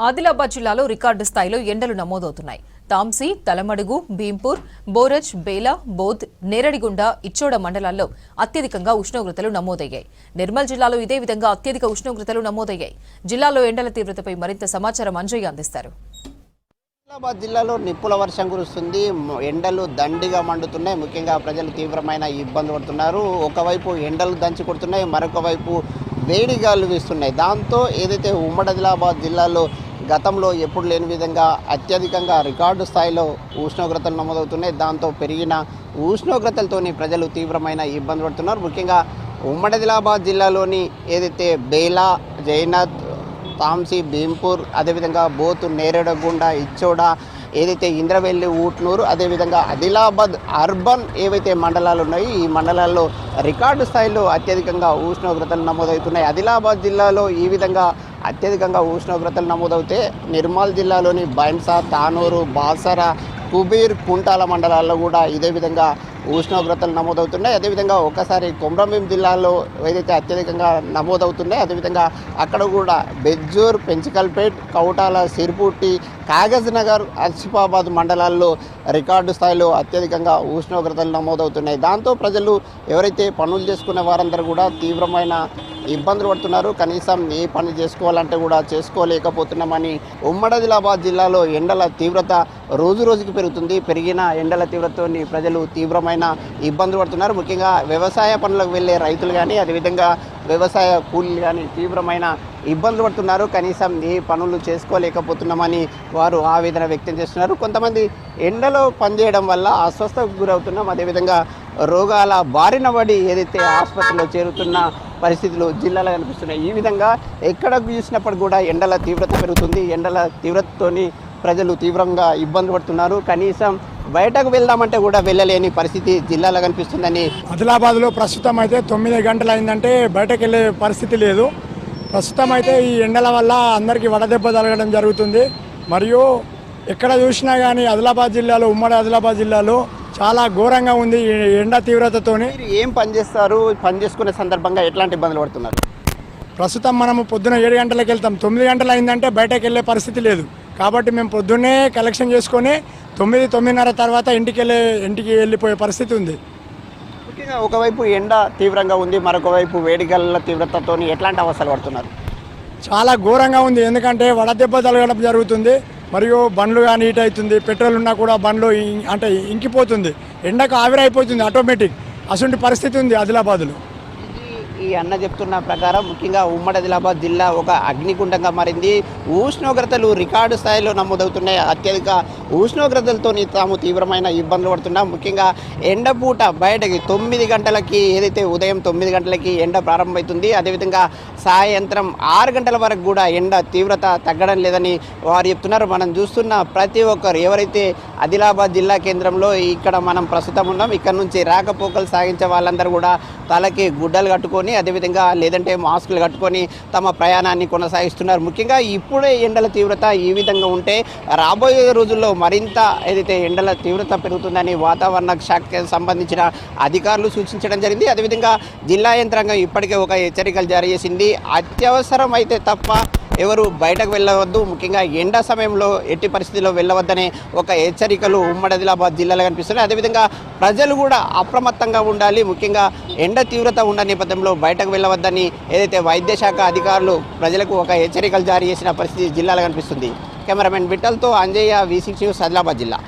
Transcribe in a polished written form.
ఆదిలాబాద్ జిల్లాలో రికార్డు స్థాయిలో ఎండలు నమోదవుతున్నాయి. తాంసీ, తలమడుగు, భీంపూర్, బోరజ్, బేలా, బోధ్, నేరడిగుండ, ఇచ్చోడ మండలాల్లో అత్యధికంగా ఉష్ణోగ్రతలు నమోదయ్యాయి. నిర్మల్ జిల్లాలో ఇదే విధంగా అత్యధిక ఉష్ణోగ్రతలు నమోదయ్యాయి. జిల్లాలో ఎండల తీవ్రతపై మరింత సమాచారం అంజయ్య అందిస్తారు. ఆదిలాబాద్ జిల్లాలో నిప్పుల వర్షం కురుస్తుంది. ఎండలు దండిగా మండుతున్నాయి. ముఖ్యంగా ప్రజలు తీవ్రమైన ఇబ్బంది పడుతున్నారు. ఒకవైపు ఎండలు దంచి కొడుతున్నాయి, మరొక వైపు వేడి గాలులు వీస్తున్నాయి. దాంతో ఏదైతే ఉమ్మడి ఆదిలాబాద్ జిల్లాలో గతంలో ఎప్పుడు లేని విధంగా అత్యధికంగా రికార్డు స్థాయిలో ఉష్ణోగ్రతలు నమోదవుతున్నాయి. దాంతో పెరిగిన ఉష్ణోగ్రతలతోని ప్రజలు తీవ్రమైన ఇబ్బంది పడుతున్నారు. ముఖ్యంగా ఉమ్మడి ఆదిలాబాద్ జిల్లాలోని ఏదైతే బేలా, జైనత్, తాంసీ, భీంపూర్, అదేవిధంగా బోత్, నేరేడగుండ, ఇచ్చోడ, ఏదైతే ఇంద్రవెల్లి, ఊట్నూరు, అదేవిధంగా ఆదిలాబాద్ అర్బన్ ఏవైతే మండలాలు ఉన్నాయో ఈ మండలాల్లో రికార్డు స్థాయిలో అత్యధికంగా ఉష్ణోగ్రతలు నమోదవుతున్నాయి. ఆదిలాబాద్ జిల్లాలో ఈ విధంగా అత్యధికంగా ఉష్ణోగ్రతలు నమోదవుతే నిర్మల్ జిల్లాలోని బైన్సా, తానూరు, బాసర, కుబీర్, కుంటాల మండలాల్లో కూడా ఇదే విధంగా ఉష్ణోగ్రతలు నమోదవుతున్నాయి. అదేవిధంగా ఒకసారి కొమ్రంభీం జిల్లాలో ఏదైతే అత్యధికంగా నమోదవుతున్నాయి అదేవిధంగా అక్కడ కూడా బెజ్జూర్, పెంచికల్పేట్, కౌటాల, సిర్పుట్టి, కాగజ్ నగర్, ఆసిఫాబాద్ మండలాల్లో రికార్డు స్థాయిలో అత్యధికంగా ఉష్ణోగ్రతలు నమోదవుతున్నాయి. దాంతో ప్రజలు ఎవరైతే పనులు చేసుకునే వారందరూ కూడా తీవ్రమైన ఇబ్బందులు పడుతున్నారు. కనీసం ఏ పని చేసుకోవాలంటే కూడా చేసుకోలేకపోతున్నామని ఉమ్మడి ఆదిలాబాద్ జిల్లాలో ఎండల తీవ్రత రోజు రోజుకి పెరుగుతుంది. పెరిగిన ఎండల తీవ్రతతోని ప్రజలు తీవ్రమైన ఇబ్బందులు పడుతున్నారు. ముఖ్యంగా వ్యవసాయ పనులకు వెళ్ళే రైతులు కానీ అదేవిధంగా వ్యవసాయ కూలీలు కానీ తీవ్రమైన ఇబ్బందులు పడుతున్నారు. కనీసం ఏ పనులు చేసుకోలేకపోతున్నామని వారు ఆవేదన వ్యక్తం చేస్తున్నారు. కొంతమంది ఎండలో పనిచేయడం వల్ల అస్వస్థకు గురవుతున్నాం, అదేవిధంగా రోగాల బారిన పడి ఏదైతే ఆసుపత్రిలో చేరుతున్న పరిస్థితులు జిల్లాలో కనిపిస్తున్నాయి. ఈ విధంగా ఎక్కడ చూసినప్పుడు కూడా ఎండల తీవ్రత పెరుగుతుంది. ఎండల తీవ్రతతోని ప్రజలు తీవ్రంగా ఇబ్బంది పడుతున్నారు. కనీసం బయటకు వెళ్దామంటే కూడా వెళ్ళలేని పరిస్థితి జిల్లాలో కనిపిస్తుందని ఆదిలాబాద్లో ప్రస్తుతం అయితే 9 గంటలు అయిందంటే బయటకు వెళ్ళే పరిస్థితి లేదు. ప్రస్తుతం అయితే ఈ ఎండల వల్ల అందరికీ వడదెబ్బ తగలడం జరుగుతుంది. మరియు ఎక్కడ చూసినా కానీ ఆదిలాబాద్ జిల్లాలో ఉమ్మడి ఆదిలాబాద్ జిల్లాలో చాలా ఘోరంగా ఉంది ఈ ఎండ తీవ్రతతోని. ఏం పని చేస్తారు? పని చేసుకునే సందర్భంగా ఎట్లాంటి ఇబ్బందులు పడుతున్నారు? ప్రస్తుతం మనము పొద్దున 7 గంటలకు వెళ్తాం, 9 గంటలు అయిందంటే బయటకు వెళ్ళే పరిస్థితి లేదు. కాబట్టి మేము పొద్దున్నే కలెక్షన్ చేసుకొని 9, 9:30 తర్వాత ఇంటికి వెళ్ళిపోయే పరిస్థితి ఉంది. ముఖ్యంగా ఒకవైపు ఎండ తీవ్రంగా ఉంది, మరొక వైపు వేడిగల్ల తీవ్రతతో ఎట్లాంటి అవస్థలు పడుతున్నారు? చాలా ఘోరంగా ఉంది. ఎందుకంటే వడదెబ్బ తగలడం జరుగుతుంది. మరియు బండ్లు కానీ హీట్ అవుతుంది, పెట్రోల్ ఉన్నా కూడా బండ్లు అంటే ఇంకిపోతుంది, ఎండకు ఆవిరైపోతుంది ఆటోమేటిక్. అటువంటి పరిస్థితి ఉంది ఆదిలాబాద్లో. ఈ అన్న చెప్తున్న ప్రకారం ముఖ్యంగా ఉమ్మడి ఆదిలాబాద్ జిల్లా ఒక అగ్నిగుండంగా మారింది. ఉష్ణోగ్రతలు రికార్డు స్థాయిలో నమోదవుతున్నాయి. అత్యధిక ఉష్ణోగ్రతలతో తాము తీవ్రమైన ఇబ్బందులు పడుతున్నాం. ముఖ్యంగా ఎండపూట బయటకి 9 గంటలకి ఏదైతే ఉదయం 9 గంటలకి ఎండ ప్రారంభమవుతుంది, అదేవిధంగా సాయంత్రం 6 గంటల వరకు కూడా ఎండ తీవ్రత తగ్గడం లేదని వారు చెప్తున్నారు. మనం చూస్తున్న ప్రతి ఒక్కరు ఎవరైతే ఆదిలాబాద్ జిల్లా కేంద్రంలో ఇక్కడ మనం ప్రస్తుతం ఉన్నాం, ఇక్కడ నుంచి రాకపోకలు సాగించే వాళ్ళందరూ కూడా తలకి గుడ్డలు కట్టుకొని అదేవిధంగా లేదంటే మాస్కులు కట్టుకొని తమ ప్రయాణాన్ని కొనసాగిస్తున్నారు. ముఖ్యంగా ఇప్పుడే ఎండల తీవ్రత ఈ విధంగా ఉంటే రాబోయే రోజుల్లో మరింత ఏదైతే ఎండల తీవ్రత పెరుగుతుందని వాతావరణ శాఖకి సంబంధించిన అధికారులు సూచించడం జరిగింది. అదేవిధంగా జిల్లా యంత్రాంగం ఇప్పటికే ఒక హెచ్చరికలు జారీ చేసింది. అత్యవసరం అయితే తప్ప ఎవరు బయటకు వెళ్ళవద్దు, ముఖ్యంగా ఎండ సమయంలో ఎట్టి పరిస్థితుల్లో వెళ్ళవద్దనే ఒక హెచ్చరికలు ఉమ్మడి ఆదిలాబాద్ జిల్లాలో కనిపిస్తున్నాయి. అదేవిధంగా ప్రజలు కూడా అప్రమత్తంగా ఉండాలి. ముఖ్యంగా ఎండ తీవ్రత ఉన్న నేపథ్యంలో బయటకు వెళ్ళవద్దని ఏదైతే వైద్య శాఖ అధికారులు ప్రజలకు ఒక హెచ్చరికలు జారీ చేసిన పరిస్థితి జిల్లాలో కనిపిస్తుంది. కెమెరామెన్ విఠల్తో అంజయ్య, V6 న్యూస్, ఆదిలాబాద్ జిల్లా.